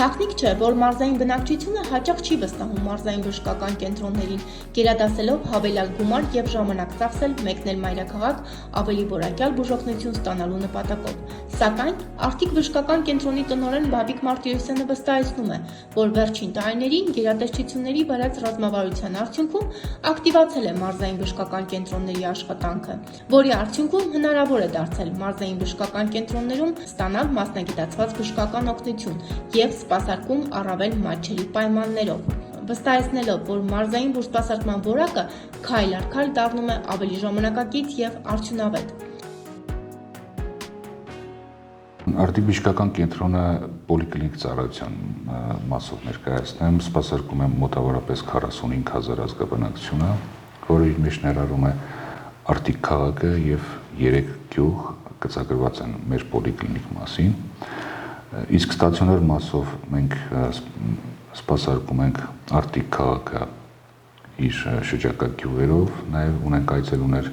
Գաղտնիք չէ, որ մարզային բնակչությունը հաճախ չի վստահում մարզային բժշկական կենտրոններին, գերադասելով հավելյալ գումար և ժամանակ ծախսել մեկնել մայրաքաղաք ավելի որակյալ բուժօգնություն ստանալու նպատակով։ Սակայն Արթիկ բժշկական կենտրոնի տնօրեն Բաբիկ Մարտիրոսյանը վստահեցնում է, որ վերջին տարիներին գերատեսչությունների վարած ռազմավարության արդյունքում ակտիվացել է մարզային բժշկական կենտրոնների աշխատանքը, որի արդյունքում հնարավոր է դարձել մարզային բժշկական կենտրոններում ստանալ մասնագիտացված բժշկական օգնություն և սպասարկում առավել մատչելի պայմաններով, վստահեցնելով, որ մարզային բուժսպասարկման որակը քայլ առ քայլ դառնում է ավելի ժամանակակից և արդյունավետ։ Արթիկ բժշկական կենտրոնը պոլիկլինիկ ծառայության մասով ներկայացնեմ, սպասարկում եմ մոտավորապես 45,000 ազգաբնակչությունը, որը իր մեջ ներառում է Արթիկ քաղաքը և 3 գյուղ գծագրված են մեր պոլիկլինիկ մասին։ Իսկ ստացիոնար մասով մենք սպասարկում ենք Արթիկ քաղաքը իր շրջակա գյուղերով, նաև ունենք այցելուներ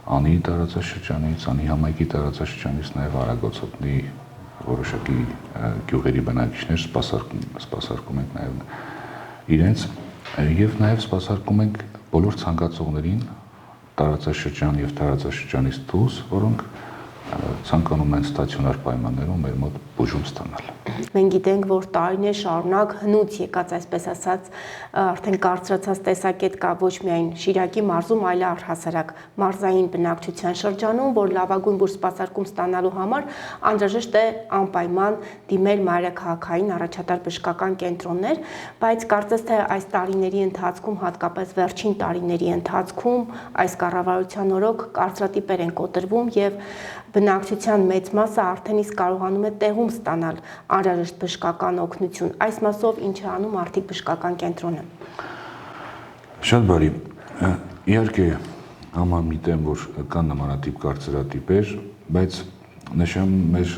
Անի տարածաշրջանից, Անի համայնքի տարածաշրջանից, նաև Արագոցոտնի որոշակի գյուղերի բնակիչներ սպասարկում ենք նաև իրենց և նաև սպասարկում ենք բոլոր ցանկացողներին տարածաշրջան և տարածաշրջանից դուրս, որոնք ցանկանում են ստացիոնար պայմաններում մեր մոտ բուժում ստանալ։ Մենք գիտենք, որ տարիներ շարունակ հնուց եկած, այսպես ասած, արդեն կարծրացած տեսակետ կա ոչ միայն Շիրակի մարզում, այլ առհասարակ մարզային բնակչության շրջանում, որ լավագույն բուժսպասարկում ստանալու համար անհրաժեշտ է անպայման դիմել մայրաքաղաքային առաջատար բժշկական կենտրոններ, բայց կարծես թե այս տարիների ընթացքում, հատկապես վերջին տարիների ընթացքում այս կառավարության օրոք կարծրատիպեր են կոտրվում և բնակչության մեծ մասը արդեն իսկ կարողանում է տեղում ստանալ անհրաժեշտ բժշկական օգնություն։ Այս մասով ինչ է անում Արթիկ բժշկական կենտրոնը։ Շատ բարի։ Իհարկե համամիտեմ, որ կան նմանատիպ կարծրատիպեր, բայց նշեմ մեր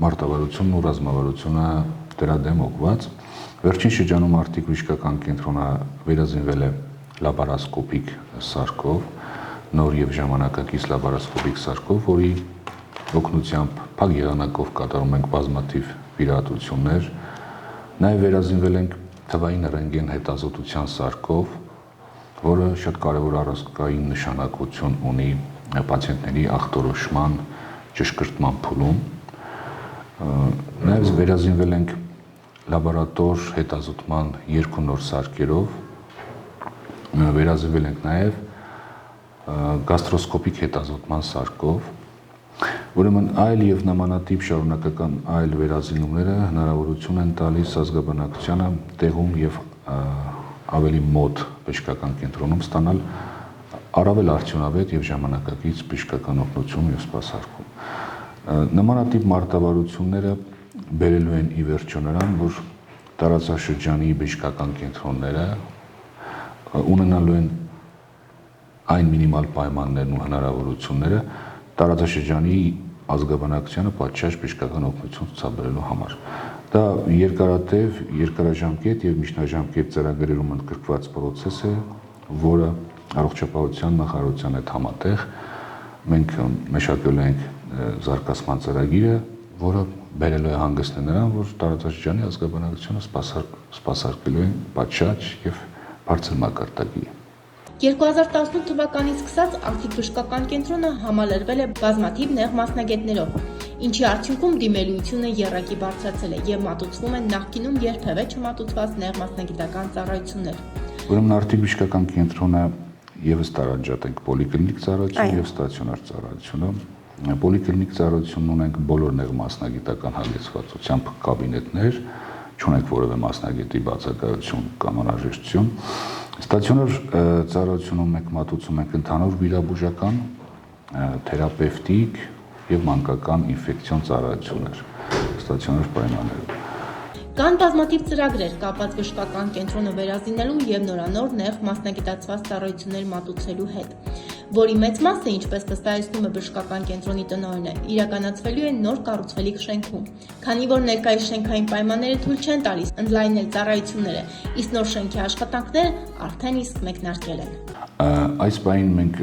մարտավարությունն ու ռազմավարությունը դրա դեմ ուղղված։ Վերջին շրջանում Արթիկ բժշկական կենտրոնը վերազինվել է լաբորասկոպիկ սարքով, նոր և ժամանակակից լաբորասկոպիկ սարքով, որի օգնությամբ փակ եղանակով կատարում ենք բազմաթիվ վիրահատություններ, նաև վերազինվել ենք թվային ռենտգեն հետազոտության սարքով, որը շատ կարևոր առանցքային նշանակություն ունի պացիենտների ախտորոշման, ճշգրտման փուլում, նաև վերազինվել ենք լաբորատոր հետազոտման 2 նոր սարքերով, վերազինվել ենք նաև գաստրոսկոպիկ հետազոտման սարքով, ուրեմն այլ և նմանատիպ շարունակական այլ վերազինումները հնարավորություն են տալիս ազգաբնակչությանը տեղում և ավելի մոտ բժշկական կենտրոնում ստանալ առավել արդյունավետ և ժամանակակից բժշկական օգնություն և սպասարկում։ Նմանատիպ մարտավարությունները բերելու են ի վերջո նրան, որ տարածաշրջանի բժշկական կենտրոնները ունենալու են այն մինիմալ պայմաններն ու հնարավորությունները տարածաշրջանի ազգաբնակչությանը պատշաճ բժշկական օգնություն ցուցաբերելու համար։ Դա երկարատև, երկարաժամկետ և միջնաժամկետ ծրագրերում ընդգրկված պրոցես է, որը առողջապահության նախարարության հետ համատեղ մենք մշակել ենք զարգացման ծրագիրը, որը բերելու է հանգեցնել նրան, որ տարածաշրջանի ազգաբնակչությունը սպասարկելու են պատշաճ և բարձր մակարդակի։ 2018 թվականից սկսած Արթիկ բժշկական կենտրոնը համալրվել է բազմաթիվ նեղ մասնագետներով, ինչի արդյունքում դիմելույությունը եռակի բարձրացել է և մատուցվում են նախկինում երբևէ չմատուցված նեղ մասնագիտական ծառայություններ։ Ուրեմն Արթիկ բժշկական կենտրոնը ևս տարանջատենք պոլիկլինիկ ծառայություն և ստացիոնար ծառայությունը։ Պոլիկլինիկ ծառայությունն ունենք բոլոր նեղ մասնագիտական հագեցվածությամբ կաբինետներ, չունենք որևէ մասնագետի բացակայություն կամ անհրաժեշտություն։ Ստացիոնար ծառայությունում մենք մատուցում ենք ընդհանուր վիրաբուժական, թերապևտիկ և մանկական ինֆեկցիոն ծառայություններ ստացիոնար պայմաններում։ Կան բազմաթիվ ծրագրեր կապված բժշկական կենտրոնը վերազինելու և նորանոր նեղ մասնագիտացված ծառայություններ մատուցելու հետ, որի մեծ մասը, ինչպես վստահեցնում է բժշկական կենտրոնի տնօրենը, իրականացվելու է նոր կառուցվելիք շենքում, քանի որ ներկայիս շենքային պայմանները թույլ չեն տալիս ընդլայնել ծառայությունները, իսկ նոր շենքի աշխատանքները արդեն իսկ մեկնարկել են։ Այս պահին մենք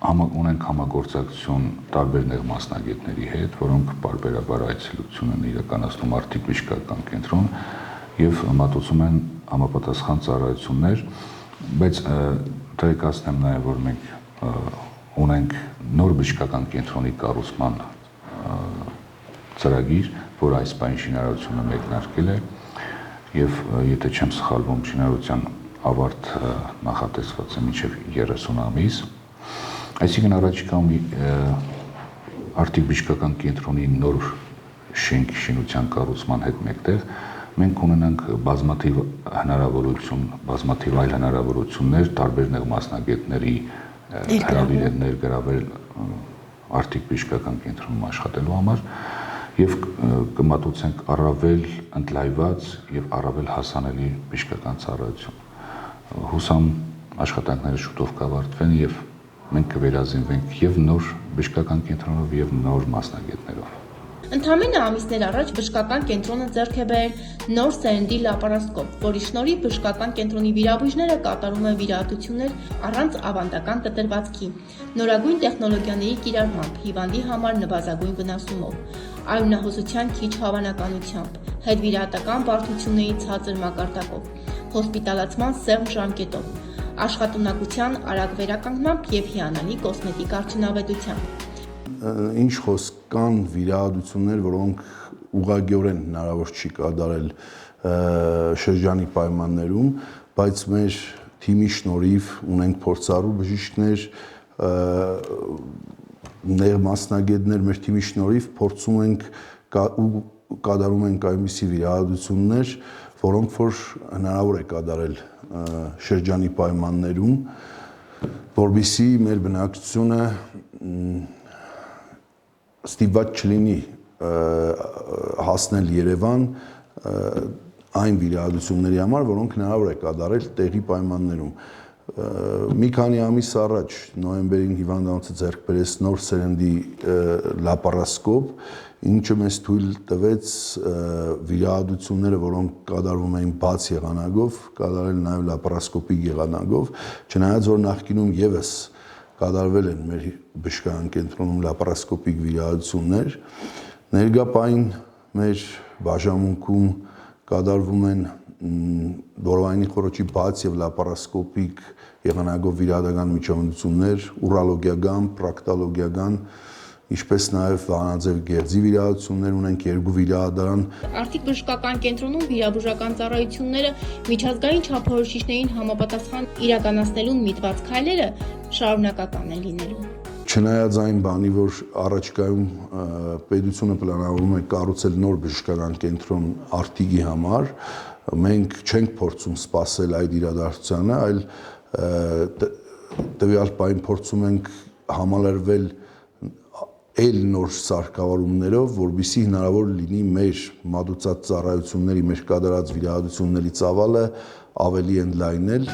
ունենք համագործակցություն տարբեր նեղ մասնագետների հետ, որոնք պարբերաբար այցելություն են իրականացնում Արթիկ բժշկական կենտրոն եւ մատուցում են համապատասխան ծառայություններ, բայց տեղեկացնեմ նաեւ, որ մենք ունենք նոր բժշկական կենտրոնի կառուցման ծրագիր, որ այս պայն շինարարությունը մեկնարկել է եւ եթե չեմ սխալվում, շինարարության ավարտ նախատեսված է մինչև 30 ամիս։ Այսինքն առաջիկայում Արթիկ բժշկական կենտրոնի նոր շենք շինության կառուցման հետ մեկտեղ մենք ունենանք բազմաթիվ այլ հնարավորություններ տարբեր նեղ մասնագետների հրավիրել ներգրավել Արթիկ բժշկական կենտրոնում աշխատելու համար եւ կմատուցենք առավել ընդլայնված եւ առավել հասանելի բժշկական ծառայություն։ Հուսամ աշխատանքները շուտով կավարտվեն եւ մենք կվերազինվենք եւ նոր բժշկական կենտրոնով եւ նոր մասնագետներով։ Ընդամենը ամիսներ առաջ բժշկական կենտրոնը ձեռք է բերել նոր սերնդի լապարասկոպ, որի շնորհիվ բժշկական կենտրոնի վիրաբույժները կատարում են վիրահատություններ առանց ավանդական կտրվածքի, նորագույն տեխնոլոգիաների կիրառմամբ, հիվանդի համար նվազագույն վնասումով, արյունահոսության քիչ հավանականությամբ, հետվիրահատական բարդությունների ցածր մակարդակով, հոսպիտալացման սեղմ ժամկետով, աշխատունակության արագ վերականգնմամբ եւ հիանալի կոսմետիկ արդյունավետությամբ։ Ինչ խոսք կան վիրահատություններ, որոնք ուղղակիորեն հնարավոր չի կատարել շրջանի պայմաններում, բայց մեր թիմի շնորհիվ ունենք փորձառու բժիշկներ, նեղ մասնագետներ, մեր թիմի շնորհիվ փորձում ենք ու կատարում ենք այնպիսի վիրահատություններ, որոնք որ հնարավոր է կատարել շրջանի պայմաններում, որպեսզի մեր բնակչությունը ստիպված չլինի հասնել Երևան այն վիրահատությունների համար, որոնք հնարավոր է կատարել տեղի պայմաններում։ Մի քանի ամիս առաջ նոյեմբերին հիվանդանոցը ձեռք բերեց նոր սերնդի լապարասկոպ, ինչը մեզ թույլ տվեց վիրահատությունները, որոնք կատարվում էին բաց եղանակով, կատարել նաև լապարասկոպիկ եղանակով, չնայած որ նախկինում եւս կատարվել են մեր բժշկական կենտրոնում լապարասկոպիկ վիրահատություններ, ներկա պահին մեր բաժանմունքում կատարվում են որովայնի խոռոչի բաց եւ լապարասկոպիկ եղանակով վիրահատական միջամտություններ, ուրալոգիական, պրակտոլոգիական, ինչպես նաև վահանաձև գեղձի վիրահատություններ ունենք 2 վիրահատարան։ Արթիկ բժշկական կենտրոնում վիրաբուժական ծառայությունները միջազգային չափորոշիչներին համապատասխան իրականացնելուն միտված քայլերը շարունակական են լինելու։ Չնայած այն բանի, որ առաջիկայում պետությունը պլանավորում է կառուցել նոր բժշկական կենտրոն Արթիկի համար, մենք չենք փորձում սպասել այդ իրադարձությանը, այլ տվյալ պահին փորձում ենք համալրվել այլ նոր սարքավորումներով, որպեսզի հնարավոր լինի մեր մատուցած ծառայությունների, մեր կատարած վիրահատությունների ծավալը ավելի ընդլայնել։